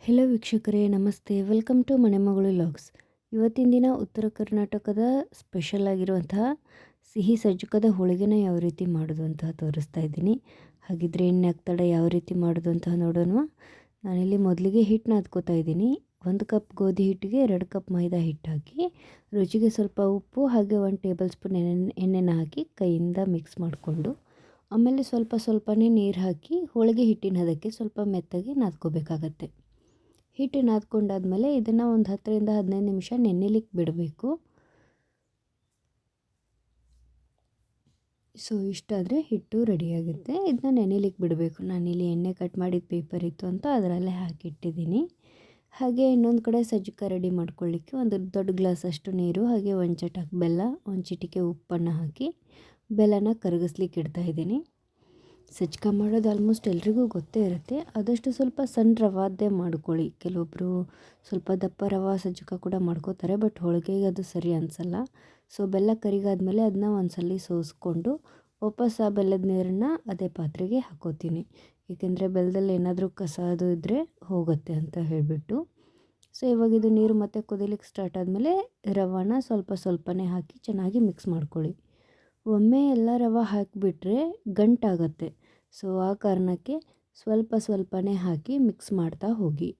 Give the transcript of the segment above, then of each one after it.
Hello ವೀಕ್ಷಕರೇ, ನಮಸ್ತೆ. Welcome to ಮನೆ ಮಗಳು ಲಾಗ್ಸ್. ಇವತ್ತಿನ ದಿನ ಉತ್ತರ ಕರ್ನಾಟಕದ ಸ್ಪೆಷಲ್ ಆಗಿರುವಂತಹ ಸಿಹಿ ಸಜ್ಜಕದ ಹೋಳಿಗೆನ ಯಾವ ರೀತಿ ಮಾಡೋದು ಅಂತ ತೋರಿಸ್ತಾ ಇದ್ದೀನಿ. ಹಾಗಿದ್ರೆ ಎಣ್ಣೆ ಹಾಕ್ತಡ ಯಾವ ರೀತಿ ಮಾಡೋದು ಅಂತ ನೋಡೋಣ. ನಾನಿಲ್ಲಿ ಮೊದಲಿಗೆ ಹಿಟ್ಟು ನಾದ್ಕೋತಾ ಇದ್ದೀನಿ. 1 ಕಪ್ ಗೋಧಿ ಹಿಟ್ಟಿಗೆ 2 ಕಪ್ ಮೈದಾ ಹಿಟ್ಟು ಹಾಕಿ, ರುಚಿಗೆ ಸ್ವಲ್ಪ ಉಪ್ಪು ಹಾಗೆ 1 ಟೇಬಲ್ ಸ್ಪೂನ್ ಎಣ್ಣೆನ ಹಾಕಿ ಕೈಯಿಂದ ಮಿಕ್ಸ್ ಮಾಡಿಕೊಂಡು, ಆಮೇಲೆ ಸ್ವಲ್ಪನೇ ನೀರು ಹಾಕಿ ಹೋಳಿಗೆ ಹಿಟ್ಟಿನ ಹದಕ್ಕೆ ಸ್ವಲ್ಪ ಮೆತ್ತಗೆ ನಾದ್ಕೋಬೇಕಾಗತ್ತೆ. ಹಿಟ್ಟು ನಾದ್ಕೊಂಡಾದ್ಮೇಲೆ ಇದನ್ನು ಒಂದು 10 ರಿಂದ 15 ನಿಮಿಷ ನೆನೆಲಿಕ್ಕೆ ಬಿಡಬೇಕು. ಸೊ ಇಷ್ಟಾದರೆ ಹಿಟ್ಟು ರೆಡಿಯಾಗುತ್ತೆ. ಇದನ್ನ ನೆನೆಲಿಕ್ಕೆ ಬಿಡಬೇಕು. ನಾನಿಲ್ಲಿ ಎಣ್ಣೆ ಕಟ್ ಮಾಡಿದ ಪೇಪರ್ ಇತ್ತು ಅಂತ ಅದರಲ್ಲೇ ಹಾಕಿಟ್ಟಿದ್ದೀನಿ. ಹಾಗೆ ಇನ್ನೊಂದು ಕಡೆ ಸಜ್ಜಕ ರೆಡಿ ಮಾಡ್ಕೊಳ್ಳಿಕ್ಕೆ ಒಂದು ದೊಡ್ಡ ಗ್ಲಾಸ್ ಅಷ್ಟು ನೀರು ಹಾಗೆ 1 ಚಟಕ್ ಬೆಲ್ಲ, 1 ಚಿಟಿಕೆ ಉಪ್ಪನ್ನು ಹಾಕಿ ಬೆಲ್ಲನ ಕರಗಿಸ್ಲಿಕ್ಕೆ ಇಡ್ತಾಯಿದ್ದೀನಿ. ಸಜ್ಜಕ ಮಾಡೋದು ಆಲ್ಮೋಸ್ಟ್ ಎಲ್ರಿಗೂ ಗೊತ್ತೇ ಇರುತ್ತೆ. ಆದಷ್ಟು ಸ್ವಲ್ಪ ಸಣ್ಣ ರವಾದ್ದೇ ಮಾಡ್ಕೊಳ್ಳಿ. ಕೆಲವೊಬ್ಬರು ಸ್ವಲ್ಪ ದಪ್ಪ ರವೆ ಸಜ್ಜಕ ಕೂಡ ಮಾಡ್ಕೋತಾರೆ, ಬಟ್ ಹೋಳಿಗೆಗೆ ಅದು ಸರಿ ಅನಿಸಲ್ಲ. ಸೊ ಬೆಲ್ಲ ಕರಿಗಾದ್ಮೇಲೆ ಅದನ್ನ ಒಂದ್ಸಲ ಸೋಸ್ಕೊಂಡು ವಾಪಸ್ ಆ ಬೆಲ್ಲದ ನೀರನ್ನು ಅದೇ ಪಾತ್ರೆಗೆ ಹಾಕೋತೀನಿ. ಏಕೆಂದರೆ ಬೆಲ್ಲದಲ್ಲಿ ಏನಾದರೂ ಕಸ ಅದು ಇದ್ದರೆ ಹೋಗುತ್ತೆ ಅಂತ ಹೇಳಿಬಿಟ್ಟು. ಸೊ ಇವಾಗ ಇದು ನೀರು ಮತ್ತೆ ಕುದಿಲಿಕ್ಕೆ ಸ್ಟಾರ್ಟ್ ಆದಮೇಲೆ ರವಾನ ಸ್ವಲ್ಪನೇ ಹಾಕಿ ಚೆನ್ನಾಗಿ ಮಿಕ್ಸ್ ಮಾಡ್ಕೊಳ್ಳಿ. ಒಮ್ಮೆ ಎಲ್ಲ ರವೆ ಹಾಕಿಬಿಟ್ರೆ ಗಂಟಾಗತ್ತೆ. ಸೊ ಆ ಕಾರಣಕ್ಕೆ ಸ್ವಲ್ಪನೇ ಹಾಕಿ ಮಿಕ್ಸ್ ಮಾಡ್ತಾ ಹೋಗಿ.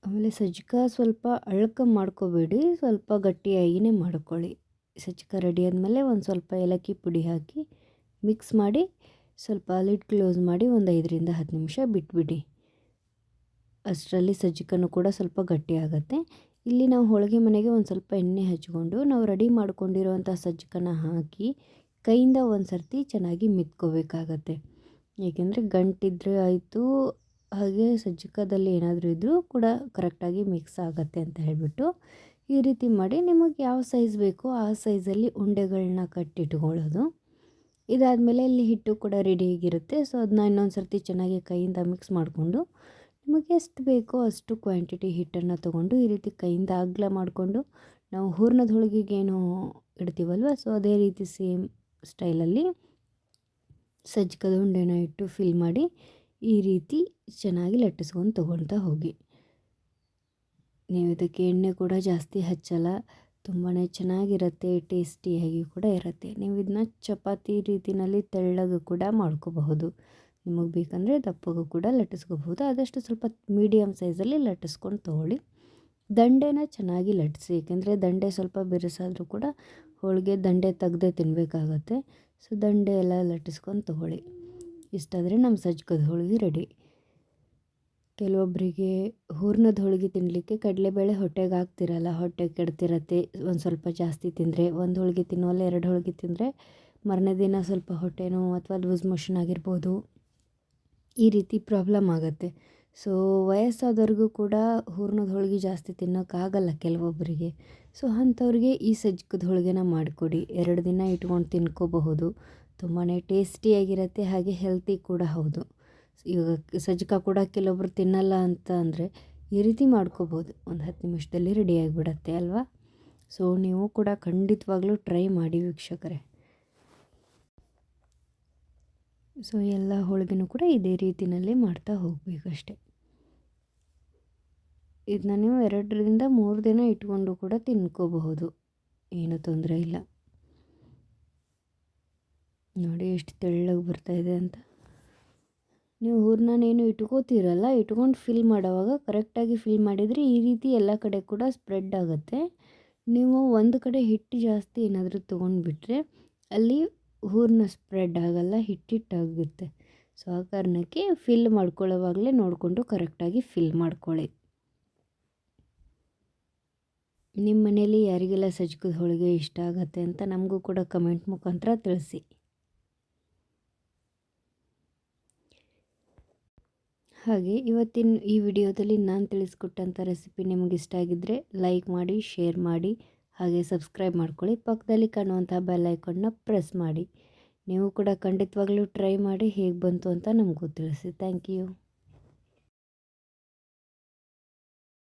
ಆಮೇಲೆ ಸಜ್ಜಕ ಸ್ವಲ್ಪ ಅಳ್ಕ ಮಾಡ್ಕೋಬೇಡಿ, ಸ್ವಲ್ಪ ಗಟ್ಟಿಯಾಗಿಯೇ ಮಾಡ್ಕೊಳ್ಳಿ. ಸಜ್ಜಕ ರೆಡಿ ಆದಮೇಲೆ ಒಂದು ಸ್ವಲ್ಪ ಏಲಕ್ಕಿ ಪುಡಿ ಹಾಕಿ ಮಿಕ್ಸ್ ಮಾಡಿ ಸ್ವಲ್ಪ ಲಿಡ್ ಕ್ಲೋಸ್ ಮಾಡಿ ಒಂದು 5 ರಿಂದ 10 ನಿಮಿಷ ಬಿಟ್ಬಿಡಿ. ಅಷ್ಟರಲ್ಲಿ ಸಜ್ಜಕನೂ ಕೂಡ ಸ್ವಲ್ಪ ಗಟ್ಟಿ ಆಗುತ್ತೆ. ಇಲ್ಲಿ ನಾವು ಹೋಳಿಗೆ ಮನೆಗೆ ಒಂದು ಸ್ವಲ್ಪ ಎಣ್ಣೆ ಹಚ್ಕೊಂಡು ನಾವು ರೆಡಿ ಮಾಡ್ಕೊಂಡಿರೋವಂಥ ಸಜ್ಜಕನ ಹಾಕಿ ಕೈಯಿಂದ ಒಂದು ಸರ್ತಿ ಚೆನ್ನಾಗಿ ಮಿತ್ಕೋಬೇಕಾಗತ್ತೆ. ಏಕೆಂದರೆ ಗಂಟಿದ್ರೆ ಆಯಿತು, ಹಾಗೆ ಸಜ್ಜಕದಲ್ಲಿ ಏನಾದರೂ ಇದ್ದರೂ ಕೂಡ ಕರೆಕ್ಟಾಗಿ ಮಿಕ್ಸ್ ಆಗುತ್ತೆ ಅಂತ ಹೇಳಿಬಿಟ್ಟು ಈ ರೀತಿ ಮಾಡಿ ನಿಮಗೆ ಯಾವ ಸೈಜ್ ಬೇಕೋ ಆ ಸೈಜಲ್ಲಿ ಉಂಡೆಗಳನ್ನ ಕಟ್ಟಿಟ್ಕೊಳ್ಳೋದು. ಇದಾದಮೇಲೆ ಇಲ್ಲಿ ಹಿಟ್ಟು ಕೂಡ ರೆಡಿಯಾಗಿರುತ್ತೆ. ಸೊ ಅದನ್ನ ಇನ್ನೊಂದು ಸರ್ತಿ ಚೆನ್ನಾಗಿ ಕೈಯಿಂದ ಮಿಕ್ಸ್ ಮಾಡಿಕೊಂಡು ನಿಮಗೆ ಎಷ್ಟು ಬೇಕೋ ಅಷ್ಟು ಕ್ವಾಂಟಿಟಿ ಹಿಟ್ಟನ್ನು ತೊಗೊಂಡು ಈ ರೀತಿ ಕೈಯಿಂದ ಅಗಲ ಮಾಡಿಕೊಂಡು ನಾವು ಹೂರ್ಣದ ಹೋಳಿಗೆಗೇನು ಇಡ್ತೀವಲ್ವ, ಸೊ ಅದೇ ರೀತಿ ಸೇಮ್ ಸ್ಟೈಲಲ್ಲಿ ಸಜ್ಜಕದ ಉಂಡೆನ ಇಟ್ಟು ಫಿಲ್ ಮಾಡಿ ಈ ರೀತಿ ಚೆನ್ನಾಗಿ ಲಟ್ಟಿಸ್ಕೊಂಡು ತೊಗೊಳ್ತಾ ಹೋಗಿ. ನೀವು ಇದಕ್ಕೆ ಎಣ್ಣೆ ಕೂಡ ಜಾಸ್ತಿ ಹಚ್ಚಲ್ಲ, ತುಂಬಾ ಚೆನ್ನಾಗಿರುತ್ತೆ, ಟೇಸ್ಟಿಯಾಗಿ ಕೂಡ ಇರುತ್ತೆ. ನೀವು ಇದನ್ನ ಚಪಾತಿ ರೀತಿಯಲ್ಲಿ ತೆಳ್ಳಗೆ ಕೂಡ ಮಾಡ್ಕೋಬಹುದು. ನಿಮಗೆ ಬೇಕಂದರೆ ದಪ್ಪಗೂ ಕೂಡ ಲಟ್ಟಿಸ್ಕೋಬಹುದು. ಆದಷ್ಟು ಸ್ವಲ್ಪ ಮೀಡಿಯಮ್ ಸೈಜಲ್ಲಿ ಲಟ್ಟಿಸ್ಕೊಂಡು ತೊಗೊಳ್ಳಿ. ದಂಡೆನ ಚೆನ್ನಾಗಿ ಲಟ್ಟಿಸಿ, ಏಕೆಂದರೆ ದಂಡೆ ಸ್ವಲ್ಪ ಬಿರುಸಾದರೂ ಕೂಡ ಹೋಳಿಗೆ ದಂಡೆ ತೆಗ್ದೇ ತಿನ್ನಬೇಕಾಗತ್ತೆ. ಸೊ ದಂಡೆ ಎಲ್ಲ ಲಟ್ಟಿಸ್ಕೊಂಡು ತೊಗೊಳ್ಳಿ. ಇಷ್ಟಾದರೆ ನಮ್ಮ ಸಜ್ಜಕದ ಹೋಳಿಗೆ ರೆಡಿ. ಕೆಲವೊಬ್ಬರಿಗೆ ಹೂರ್ಣದ ಹೋಳಿಗೆ ತಿನ್ನಲಿಕ್ಕೆ ಕಡಲೆಬೇಳೆ ಹೊಟ್ಟೆಗೆ ಆಗ್ತಿರಲ್ಲ, ಹೊಟ್ಟೆ ಕೆಡ್ತಿರತ್ತೆ. ಒಂದು ಸ್ವಲ್ಪ ಜಾಸ್ತಿ ತಿಂದರೆ, ಒಂದು ಹೋಳಿಗೆ ತಿನ್ನುವಲ್ಲ 2 ಹೋಳಿಗೆ ತಿಂದರೆ ಮರನೇ ದಿನ ಸ್ವಲ್ಪ ಹೊಟ್ಟೆ ನೋವು ಅಥವಾ ಲೂಸ್ ಮೋಷನ್ ಆಗಿರ್ಬೋದು, ಈ ರೀತಿ ಪ್ರಾಬ್ಲಮ್ ಆಗುತ್ತೆ. ಸೊ ವಯಸ್ಸಾದವ್ರಿಗೂ ಕೂಡ ಹೂರ್ಣದ ಹೋಳಿಗೆ ಜಾಸ್ತಿ ತಿನ್ನೋಕ್ಕಾಗಲ್ಲ ಕೆಲವೊಬ್ಬರಿಗೆ. ಸೊ ಅಂಥವ್ರಿಗೆ ಈ ಸಜ್ಜಕದ ಹೋಳಿಗೆನ ಮಾಡಿಕೊಡಿ. 2 ದಿನ ಇಟ್ಕೊಂಡು ತಿನ್ಕೋಬಹುದು. ತುಂಬಾ ಟೇಸ್ಟಿಯಾಗಿರುತ್ತೆ, ಹಾಗೆ ಹೆಲ್ತಿ ಕೂಡ ಹೌದು. ಇವಾಗ ಸಜ್ಜಕ ಕೂಡ ಕೆಲವೊಬ್ರು ತಿನ್ನಲ್ಲ ಅಂತ ಅಂದರೆ ಈ ರೀತಿ ಮಾಡ್ಕೋಬೋದು. ಒಂದು 10 ನಿಮಿಷದಲ್ಲಿ ರೆಡಿಯಾಗಿಬಿಡತ್ತೆ ಅಲ್ವಾ. ಸೊ ನೀವು ಕೂಡ ಖಂಡಿತವಾಗ್ಲೂ ಟ್ರೈ ಮಾಡಿ ವೀಕ್ಷಕರೇ. ಸೊ ಎಲ್ಲ ಹೋಳಿಗೆನೂ ಕೂಡ ಇದೇ ರೀತಿಯಲ್ಲಿ ಮಾಡ್ತಾ ಹೋಗಬೇಕಷ್ಟೆ. ಇದನ್ನ ನೀವು 2 ರಿಂದ 3 ದಿನ ಇಟ್ಕೊಂಡು ಕೂಡ ತಿನ್ಕೋಬಹುದು, ಏನೂ ತೊಂದರೆ ಇಲ್ಲ. ನೋಡಿ ಎಷ್ಟು ತೆಳ್ಳಗೆ ಬರ್ತಾಯಿದೆ ಅಂತ. ನೀವು ಹೂರ್ಣನೇನು ಇಟ್ಕೋತೀರಲ್ಲ, ಇಟ್ಕೊಂಡು ಫಿಲ್ ಮಾಡೋವಾಗ ಕರೆಕ್ಟಾಗಿ ಫಿಲ್ ಮಾಡಿದರೆ ಈ ರೀತಿ ಎಲ್ಲ ಕಡೆ ಕೂಡ ಸ್ಪ್ರೆಡ್ ಆಗುತ್ತೆ. ನೀವು ಒಂದು ಕಡೆ ಹಿಟ್ಟು ಜಾಸ್ತಿ ಏನಾದರೂ ತೊಗೊಂಡ್ಬಿಟ್ರೆ ಅಲ್ಲಿ ಹೂರ್ಣ ಸ್ಪ್ರೆಡ್ ಆಗಲ್ಲ, ಹಿಟ್ಟಿಟ್ಟಾಗುತ್ತೆ. ಸೊ ಆ ಕಾರಣಕ್ಕೆ ಫಿಲ್ ಮಾಡ್ಕೊಳ್ಳೋವಾಗಲೇ ನೋಡಿಕೊಂಡು ಕರೆಕ್ಟಾಗಿ ಫಿಲ್ ಮಾಡ್ಕೊಳ್ಳಿ. ನಿಮ್ಮ ಮನೇಲಿ ಯಾರಿಗೆಲ್ಲ ಸಜ್ಜಕದ ಹೋಳಿಗೆ ಇಷ್ಟ ಆಗುತ್ತೆ ಅಂತ ನಮಗೂ ಕೂಡ ಕಮೆಂಟ್ ಮುಖಾಂತರ ತಿಳಿಸಿ. ಹಾಗೆ ಇವತ್ತಿನ ಈ ವಿಡಿಯೋದಲ್ಲಿ ನಾನು ತಿಳಿಸ್ಕೊಟ್ಟಂಥ ರೆಸಿಪಿ ನಿಮಗೆ ಇಷ್ಟ ಆಗಿದ್ದರೆ ಲೈಕ್ ಮಾಡಿ, ಶೇರ್ ಮಾಡಿ, ಹಾಗೆ ಸಬ್ಸ್ಕ್ರೈಬ್ ಮಾಡ್ಕೊಳ್ಳಿ. ಪಕ್ಕದಲ್ಲಿ ಕಾಣುವಂಥ ಬೆಲ್ ಐಕಾನ್ನ ಪ್ರೆಸ್ ಮಾಡಿ. ನೀವು ಕೂಡ ಖಂಡಿತವಾಗ್ಲೂ ಟ್ರೈ ಮಾಡಿ ಹೇಗೆ ಬಂತು ಅಂತ ನಮಗೂ ತಿಳಿಸಿ. Thank you.